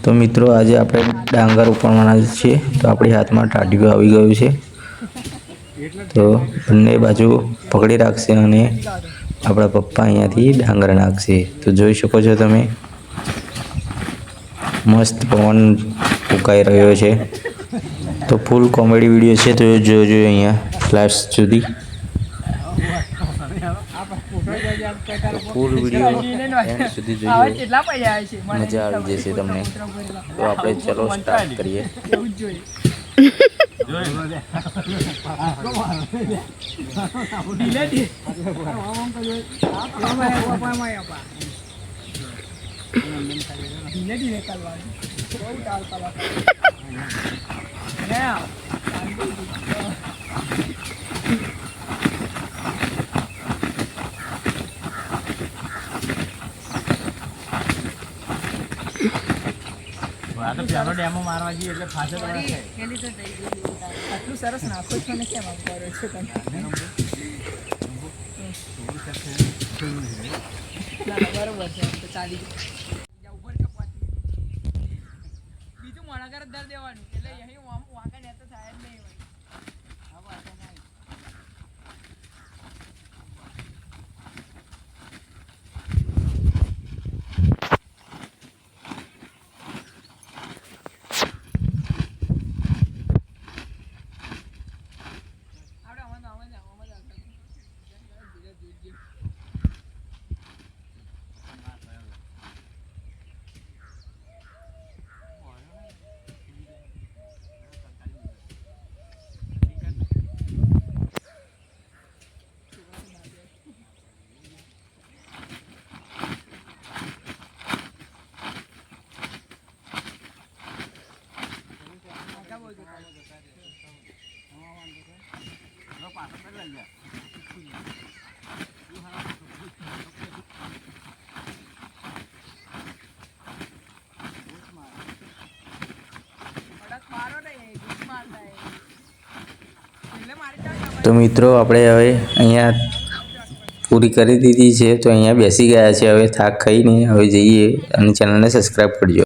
તો મિત્રો આજે આપણે ડાંગર ઉપાડવાના છીએ, તો આપણી હાથમાં ટાઢિયું આવી ગયું છે। તો બંને બાજુ પકડી રાખશે અને આપણા પપ્પા અહીંયાથી ડાંગર નાખશે। તો જોઈ શકો છો તમે, મસ્ત પવન ફૂંકાઈ રહ્યો છે। તો ફૂલ કોમેડી વિડીયો છે, તો જોજો અહીંયા લાસ્ટ સુધી। તો ફૂલ વિડીયો એન્ડ સુધી જોજો, મજા આવી જશે તમને। તો આપણે ચલો સ્ટાર્ટ કરીએ। પેલો ડેમો મારવા જઈએ એટલે ફાશે આટલું સરસ નાખો છો ને કેમ આમ કરો છો તમે? બરોબર છે, તો ચાલી બીજું મોણાગર દર દેવાનું એટલે અહીં વાંકા ને તો થાય જ નહીં। તો મિત્રો આપણે હવે અહીંયા પૂરી કરી દીધી છે, તો અહીંયા બેસી ગયા છે। હવે થાક ખાઈને હવે જઈએ અને ચેનલને સબસ્ક્રાઈબ કરજો।